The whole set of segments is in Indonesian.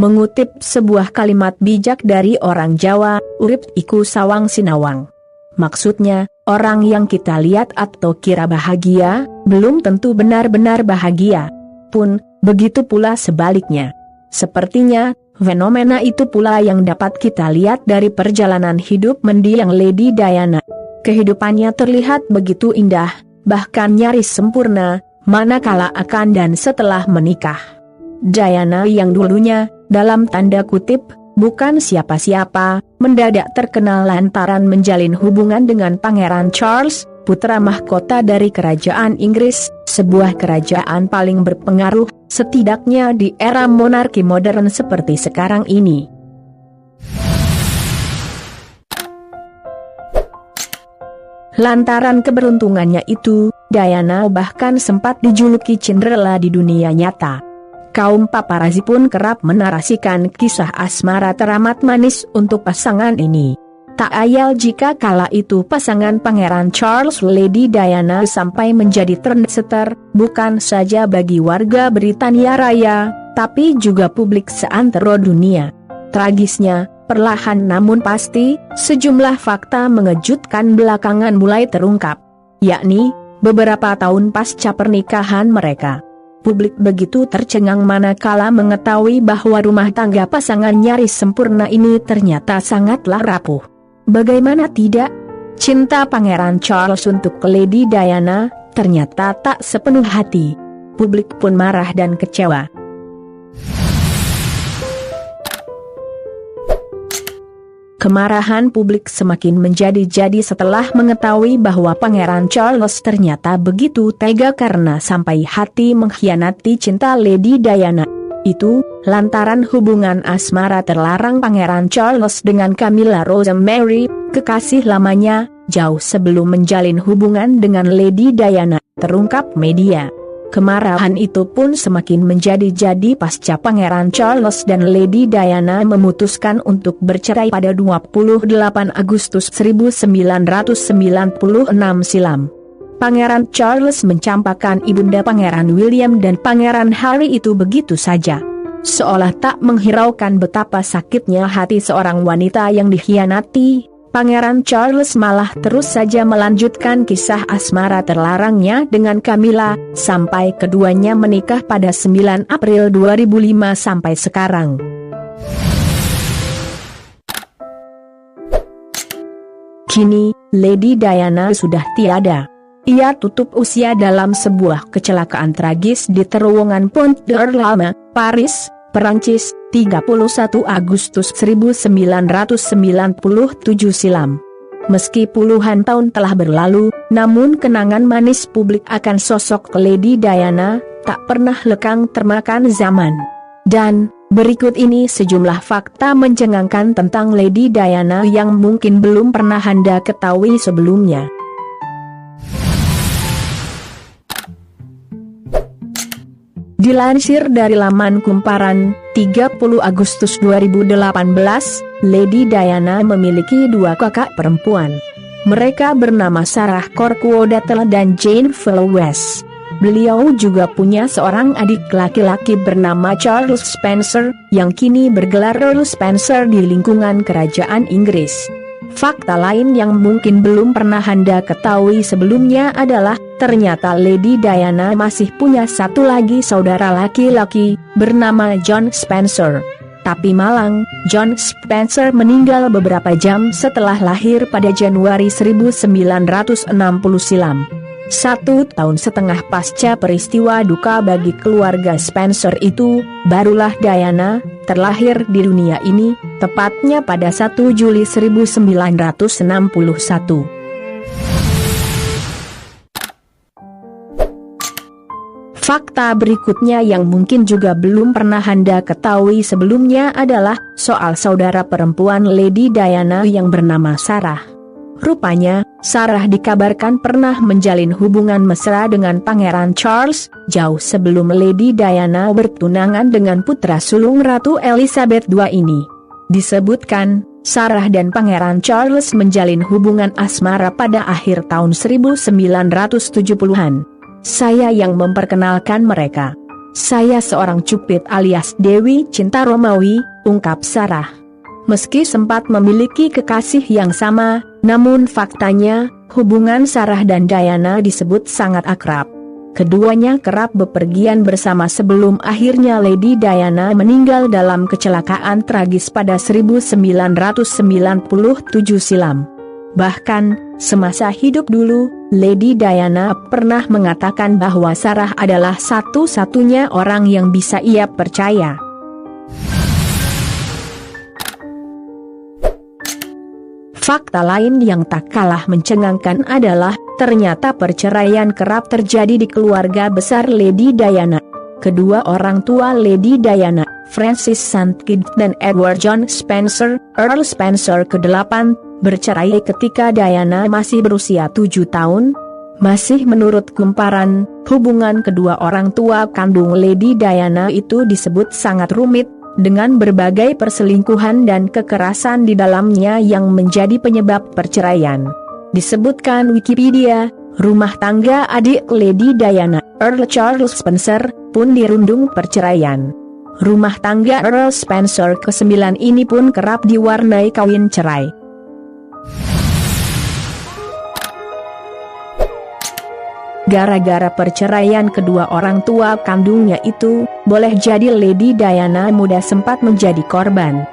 mengutip sebuah kalimat bijak dari orang Jawa, urip iku sawang sinawang. Maksudnya, orang yang kita lihat atau kira bahagia, belum tentu benar-benar bahagia. Pun, begitu pula sebaliknya. Sepertinya, fenomena itu pula yang dapat kita lihat dari perjalanan hidup mendiang Lady Diana. Kehidupannya terlihat begitu indah, bahkan nyaris sempurna, manakala akan dan setelah menikah. Diana yang dulunya, dalam tanda kutip, bukan siapa-siapa, mendadak terkenal lantaran menjalin hubungan dengan Pangeran Charles, putra mahkota dari kerajaan Inggris, sebuah kerajaan paling berpengaruh, setidaknya di era monarki modern seperti sekarang ini. Lantaran keberuntungannya itu, Diana bahkan sempat dijuluki Cinderella di dunia nyata. Kaum paparazi pun kerap menarasikan kisah asmara teramat manis untuk pasangan ini. Tak ayal jika kala itu pasangan Pangeran Charles Lady Diana sampai menjadi trendsetter, bukan saja bagi warga Britania Raya, tapi juga publik seantero dunia. Tragisnya, perlahan namun pasti, sejumlah fakta mengejutkan belakangan mulai terungkap. Yakni, beberapa tahun pasca pernikahan mereka. Publik begitu tercengang manakala mengetahui bahwa rumah tangga pasangan nyaris sempurna ini ternyata sangatlah rapuh. Bagaimana tidak? Cinta Pangeran Charles untuk Lady Diana ternyata tak sepenuh hati. Publik pun marah dan kecewa. Kemarahan publik semakin menjadi-jadi setelah mengetahui bahwa Pangeran Charles ternyata begitu tega karena sampai hati mengkhianati cinta Lady Diana. Itu, lantaran hubungan asmara terlarang Pangeran Charles dengan Camilla Rosemary, kekasih lamanya, jauh sebelum menjalin hubungan dengan Lady Diana, terungkap media. Kemarahan itu pun semakin menjadi-jadi pasca Pangeran Charles dan Lady Diana memutuskan untuk bercerai pada 28 Agustus 1996 silam. Pangeran Charles mencampakkan ibunda Pangeran William dan Pangeran Harry itu begitu saja. Seolah tak menghiraukan betapa sakitnya hati seorang wanita yang dikhianati, Pangeran Charles malah terus saja melanjutkan kisah asmara terlarangnya dengan Camilla, sampai keduanya menikah pada 9 April 2005 sampai sekarang. Kini, Lady Diana sudah tiada. Ia tutup usia dalam sebuah kecelakaan tragis di terowongan Pont d'Arlama, Paris, Perancis, 31 Agustus 1997 silam. Meski puluhan tahun telah berlalu, namun kenangan manis publik akan sosok Lady Diana tak pernah lekang termakan zaman. Dan, berikut ini sejumlah fakta mencengangkan tentang Lady Diana yang mungkin belum pernah Anda ketahui sebelumnya. Dilansir dari laman Kumparan, 30 Agustus 2018, Lady Diana memiliki dua kakak perempuan. Mereka bernama Sarah Corkwodattle dan Jane Flowes. Beliau juga punya seorang adik laki-laki bernama Charles Spencer, yang kini bergelar Earl Spencer di lingkungan kerajaan Inggris. Fakta lain yang mungkin belum pernah Anda ketahui sebelumnya adalah, ternyata Lady Diana masih punya satu lagi saudara laki-laki, bernama John Spencer. Tapi malang, John Spencer meninggal beberapa jam setelah lahir pada Januari 1960 silam. 1 tahun setengah pasca peristiwa duka bagi keluarga Spencer itu, barulah Diana terlahir di dunia ini, tepatnya pada 1 Juli 1961. Fakta berikutnya yang mungkin juga belum pernah Anda ketahui sebelumnya adalah soal saudara perempuan Lady Diana yang bernama Sarah. Rupanya, Sarah dikabarkan pernah menjalin hubungan mesra dengan Pangeran Charles, jauh sebelum Lady Diana bertunangan dengan putra sulung Ratu Elizabeth II ini. Disebutkan, Sarah dan Pangeran Charles menjalin hubungan asmara pada akhir tahun 1970-an. Saya yang memperkenalkan mereka. saya seorang cupid alias Dewi Cinta Romawi, ungkap Sarah. Meski sempat memiliki kekasih yang sama, namun faktanya, hubungan Sarah dan Diana disebut sangat akrab. Keduanya kerap bepergian bersama sebelum akhirnya Lady Diana meninggal dalam kecelakaan tragis pada 1997 silam. Bahkan, semasa hidup dulu, Lady Diana pernah mengatakan bahwa Sarah adalah satu-satunya orang yang bisa ia percaya. Fakta lain yang tak kalah mencengangkan adalah, ternyata perceraian kerap terjadi di keluarga besar Lady Diana. Kedua orang tua Lady Diana, Francis St. Kitts dan Edward John Spencer, Earl Spencer ke-8, bercerai ketika Diana masih berusia 7 tahun. Masih menurut kumparan, hubungan kedua orang tua kandung Lady Diana itu disebut sangat rumit, dengan berbagai perselingkuhan dan kekerasan di dalamnya yang menjadi penyebab perceraian. Disebutkan Wikipedia, rumah tangga adik Lady Diana, Earl Charles Spencer, pun dirundung perceraian. Rumah tangga Earl Spencer ke-9 ini pun kerap diwarnai kawin cerai. Gara-gara perceraian kedua orang tua kandungnya itu, boleh jadi Lady Diana muda sempat menjadi korban.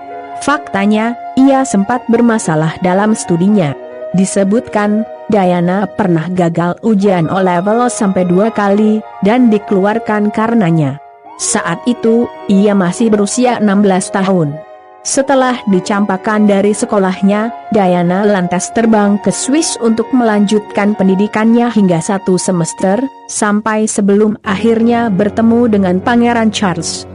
Faktanya, ia sempat bermasalah dalam studinya. Disebutkan, Diana pernah gagal ujian O-level sampai 2 kali, dan dikeluarkan karenanya. Saat itu, ia masih berusia 16 tahun. Setelah dicampakkan dari sekolahnya, Diana lantas terbang ke Swiss untuk melanjutkan pendidikannya hingga 1 semester, sampai sebelum akhirnya bertemu dengan Pangeran Charles.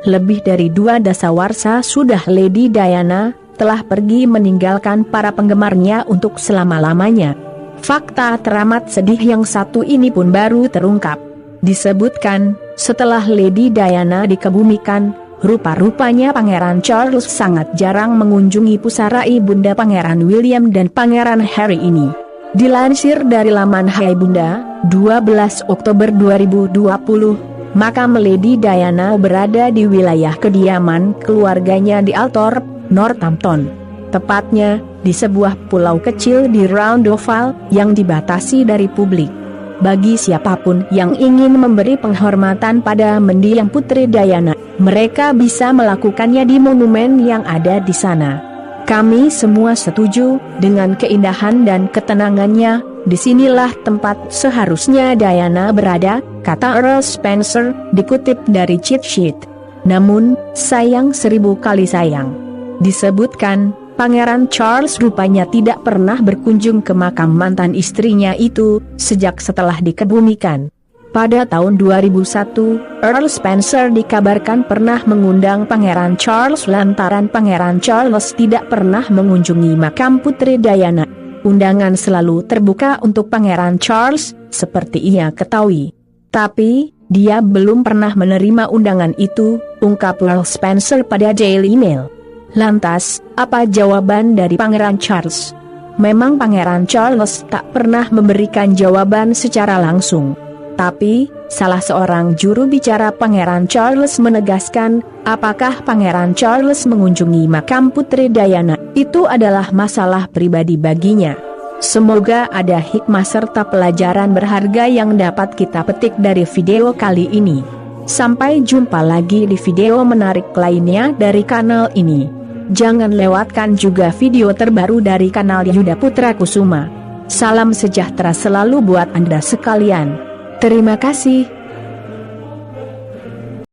Lebih dari 2 dasawarsa sudah Lady Diana telah pergi meninggalkan para penggemarnya untuk selama-lamanya. Fakta teramat sedih yang satu ini pun baru terungkap. Disebutkan, setelah Lady Diana dikebumikan, rupa-rupanya Pangeran Charles sangat jarang mengunjungi pusara ibunda Pangeran William dan Pangeran Harry ini. Dilansir dari laman Hai Bunda, 12 Oktober 2020, makam Lady Diana berada di wilayah kediaman keluarganya di Althorp, Northampton. Tepatnya, di sebuah pulau kecil di Round Oval, yang dibatasi dari publik. Bagi siapapun yang ingin memberi penghormatan pada mendiang Putri Diana, mereka bisa melakukannya di monumen yang ada di sana. Kami semua setuju dengan keindahan dan ketenangannya. Disinilah tempat seharusnya Diana berada, kata Earl Spencer, dikutip dari cheat sheet. Namun, sayang 1000 kali sayang. Disebutkan, Pangeran Charles rupanya tidak pernah berkunjung ke makam mantan istrinya itu, sejak setelah dikebumikan. Pada tahun 2001, Earl Spencer dikabarkan pernah mengundang Pangeran Charles lantaran Pangeran Charles tidak pernah mengunjungi makam Putri Diana. Undangan selalu terbuka untuk Pangeran Charles, seperti ia ketahui. Tapi, dia belum pernah menerima undangan itu, ungkap Earl Spencer pada Daily Mail. Lantas, apa jawaban dari Pangeran Charles? Memang Pangeran Charles tak pernah memberikan jawaban secara langsung. Tapi, salah seorang juru bicara Pangeran Charles menegaskan, apakah Pangeran Charles mengunjungi makam Putri Diana, itu adalah masalah pribadi baginya. Semoga ada hikmah serta pelajaran berharga yang dapat kita petik dari video kali ini. Sampai jumpa lagi di video menarik lainnya dari kanal ini. Jangan lewatkan juga video terbaru dari kanal Yuda Putra Kusuma. Salam sejahtera selalu buat Anda sekalian. Terima kasih.